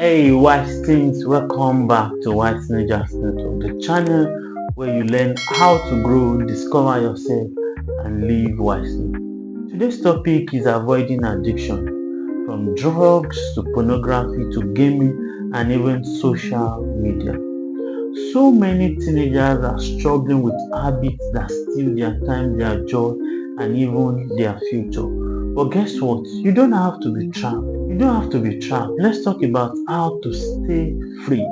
Hey, Wise Things, welcome back to Wise Ninjas Network, the channel where you learn how to grow, discover yourself, and live wisely. Today's topic is avoiding addiction, from drugs to pornography to gaming and even social media. So many teenagers are struggling with habits that steal their time, their joy, and even their future. But guess what? You don't have to be trapped. You don't have to be trapped. Let's talk about how to stay free.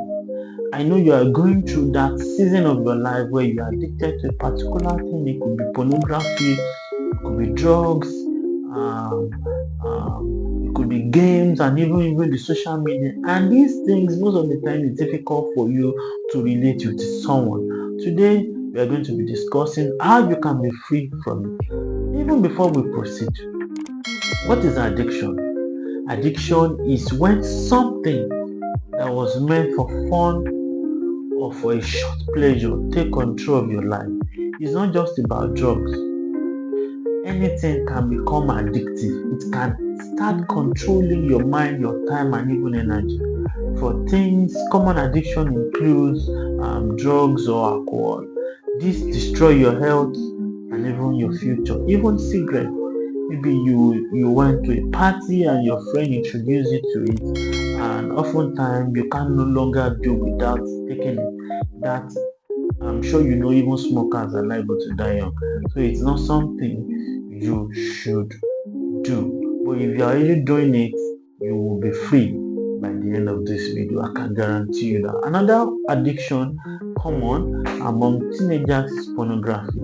I know you are going through that season of your life where you are addicted to a particular thing. It could be pornography, it could be drugs, um, it could be games, and even the social media. And these things, most of the time, it's difficult for you to relate with someone. Today, we are going to be discussing how you can be free from it. Even before we proceed, what is addiction? Addiction is when something that was meant for fun or for a short pleasure take control of your life. It's not just about drugs. Anything can become addictive. It can start controlling your mind, your time, and even energy. For things, common addiction includes drugs or alcohol. This destroy your health and even your future. Even cigarette. Maybe you went to a party and your friend introduced you to it, and oftentimes you can no longer do without taking it. That I'm sure you know even smokers are liable to die young. So it's not something you should do. But if you are already doing it, you will be free by the end of this video. I can guarantee you that. Another addiction common among teenagers is pornography.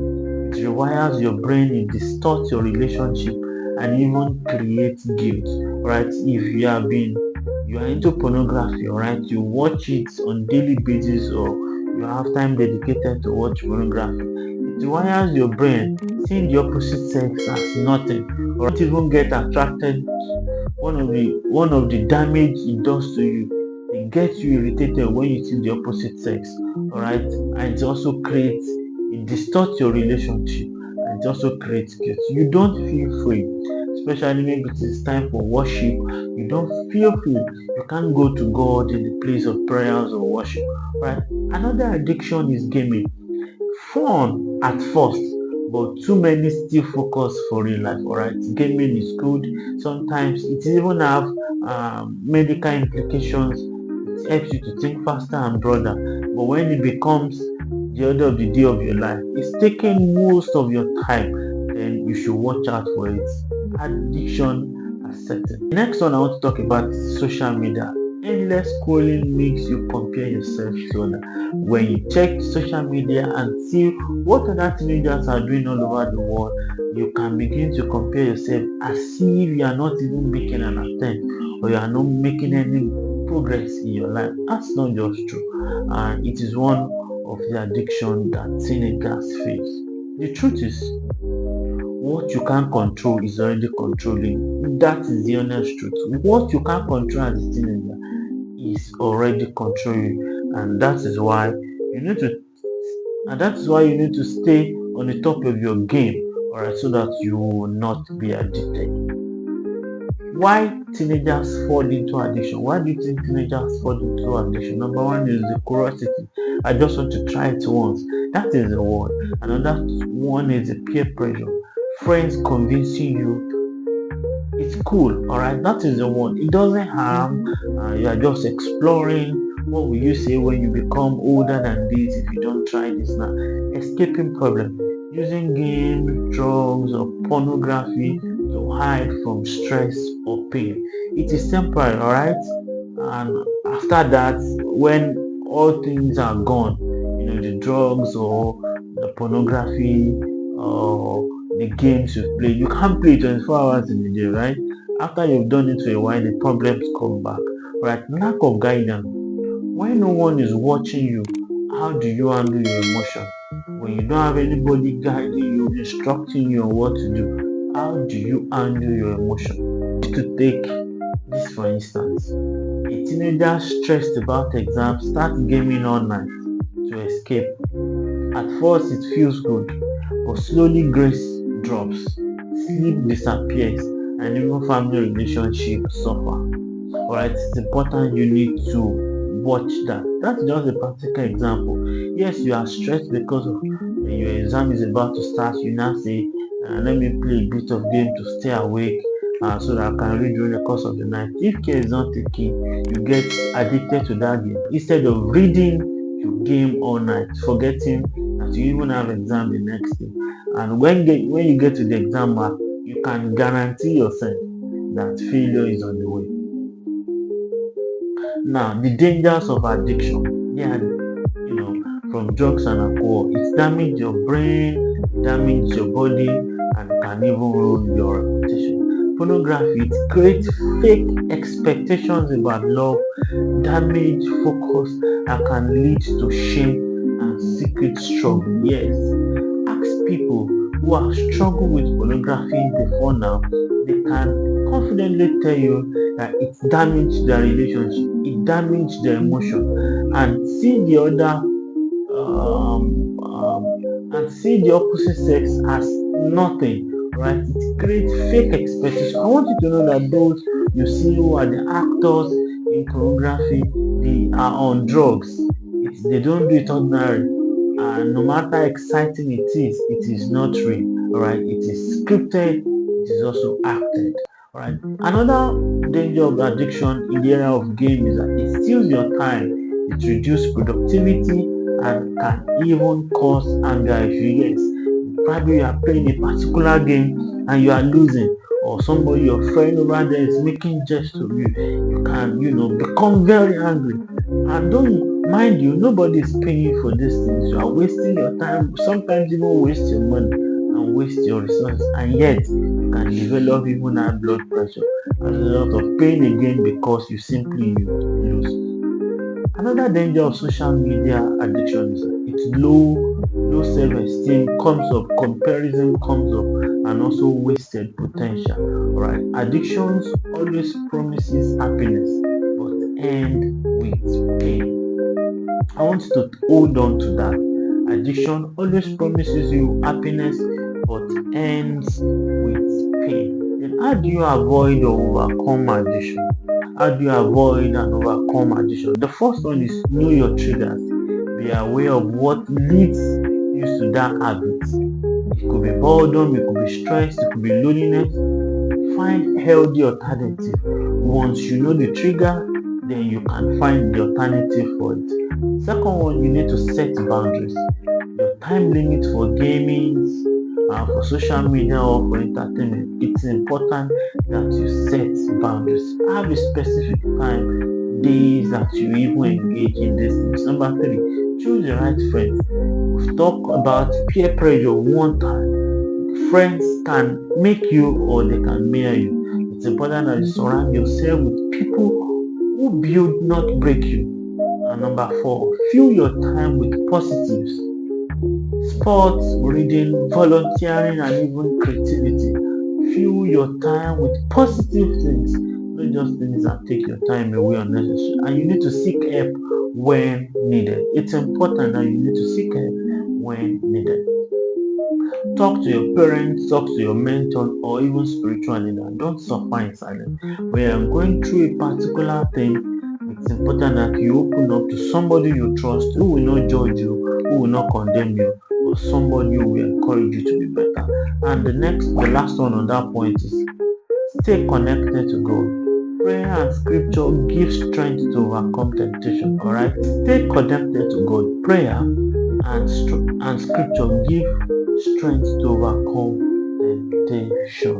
It rewires your brain, it distorts your relationship, and even creates guilt. Right? If you are into pornography, right, you watch it on daily basis or you have time dedicated to watch pornography. It rewires your brain, seeing the opposite sex as nothing, or not even get attracted. One of the damage it does to you, it gets you irritated when you see the opposite sex. Alright, and it also creates, it distorts your relationship, and it also creates guilt. You don't feel free, especially maybe it is time for worship. You don't feel free. You can't go to God in the place of prayers or worship. Right? Another addiction is gaming. Fun at first, but too many still focus for real life. Alright, gaming is good. Sometimes it even have medical implications. It helps you to think faster and broader. But when it becomes the order of the day of your life, it's taking most of your time, then you should watch out for it. Addiction as certain. The next one I want to talk about is social media. Endless scrolling makes you compare yourself to others. When you check social media and see what other teenagers are doing all over the world, you can begin to compare yourself as if you are not even making an attempt or you are not making any progress in your life. That's not just true, and it is one of the addiction that teenagers face. The truth is, what you can't control is already controlling. That is the honest truth. What you can't control as a teenager is already controlling, and that is why you need to stay on the top of your game, alright, so that you will not be addicted. Why teenagers fall into addiction? Why do you think teenagers fall into addiction? Number one is the curiosity. I just want to try it once. That is the one. Another one is the peer pressure. Friends convincing you it's cool, alright. That is the one. It doesn't harm. You are just exploring. What will you say when you become older than this if you don't try this now? Escaping problem. Using games, drugs, or pornography to hide from stress or pain. It is temporary, alright? And after that, when all things are gone, the drugs or the pornography or the games you play, you can't play 24 hours in a day, right? After you've done it for a while, the problems come back, right? Lack of guidance. When no one is watching you, how do you handle your emotion? When you don't have anybody guiding you, instructing you on what to do, how do you handle your emotion? To take this for instance, a teenager stressed about exams starts gaming all night to escape. At first it feels good, but slowly grace drops, sleep disappears, and even family relationships suffer. Alright, it's important you need to watch that. That's just a practical example. Yes, you are stressed because of your exam is about to start. You now say, let me play a bit of game to stay awake so that I can read during the course of the night. If care is not taken, you get addicted to that game. Instead of reading, you game all night, forgetting that you even have exam the next day. And when you get to the exam mark, you can guarantee yourself that failure is on the way. Now, the dangers of addiction, yeah, from drugs and alcohol, it damages your brain, damages your body, and can even ruin your reputation. Pornography, it creates fake expectations about love, damage focus, and can lead to shame and secret struggle. Yes, ask people who have struggled with pornography before now, they can confidently tell you that it damaged their relationship, it damaged their emotion, and see the other and see the opposite sex as nothing, right? It creates fake expectations. I want you to know that those you see who are the actors in pornography, they are on drugs. They don't do it ordinary. And no matter how exciting it is not real. Alright, it is scripted, it is also acted. Alright. Another danger of addiction in the area of game is that it steals your time, it reduces productivity, and can even cause anger if you guess. Probably you are playing a particular game and you are losing, or somebody, your friend over there is making jest of you. You can, become very angry. And don't mind you, nobody is paying you for these things. You are wasting your time, sometimes even waste your money and waste your resources, and yet you can develop even high blood pressure as a result of playing a game because you simply lose. Another danger of social media addiction is it's low self-esteem comes up, comparison comes up, and also wasted potential. Right? Addictions always promises happiness but end with pain. I want you to hold on to that. Addiction always promises you happiness but ends with pain. Then how do you avoid or overcome addiction? How do you avoid and overcome addiction? The first one is know your triggers. Be aware of what leads you to that habit. It could be boredom, it could be stress, it could be loneliness. Find healthy alternative. Once you know the trigger, then you can find the alternative for it. Second one, you need to set boundaries. Your time limit for gaming, for social media or for entertainment, it's important that you set boundaries. Have a specific time, days that you even engage in these things. Number 3, choose the right friends. We've talked about peer pressure one time. Friends can make you or they can mirror you. It's important that you surround yourself with people who build, not break you. And number 4, fill your time with positives. Sports, reading, volunteering, and even creativity. Fill your time with positive things, not just things that take your time away unnecessarily. And you need to seek help when needed. It's important that you need to seek help when needed. Talk to your parents, talk to your mentor, or even spiritual leader. Don't suffer in silence. When you're going through a particular thing, it's important that you open up to somebody you trust who will not judge you, who will not condemn you, or somebody who will encourage you to be better. And the last one on that point is stay connected to God. Prayer and scripture give strength to overcome temptation. Alright? Stay connected to God. Prayer and scripture give strength to overcome temptation.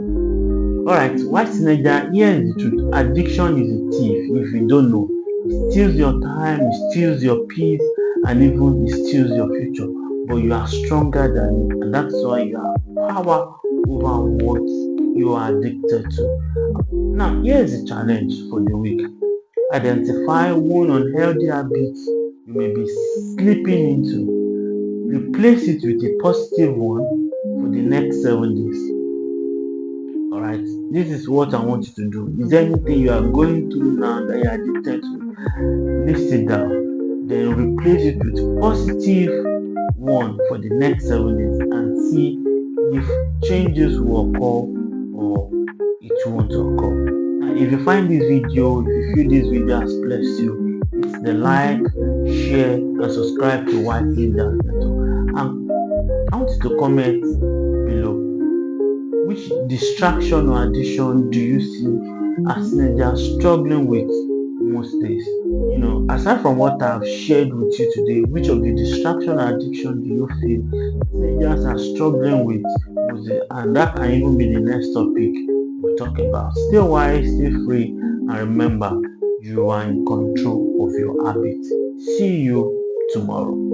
Alright, white teenager, here is the truth. Addiction is a thief if you don't know. It steals your time, it steals your peace, and even it steals your future. But you are stronger than it, and that's why you have power over what you are addicted to. Now, here is the challenge for the week. Identify one unhealthy habit you may be slipping into. Replace it with a positive one for the next 7 days. Alright, this is what I want you to do. Is there anything you are going through now that you are addicted to? List it down. Then replace it with positive one for the next 7 days and see if changes will occur or it won't occur. Now, And if you find this video, if you feel this video has blessed you, hit the like, share, and subscribe to Wise Ninjas Network. And I want you to comment below, which distraction or addiction do you see as ninjas struggling with most days? Aside from what I've shared with you today, which of the distraction or addiction do you feel ninjas are struggling with most days? And that can even be the next topic we'll talk about. Stay wise, stay free, and remember, you are in control of your habits. See you tomorrow.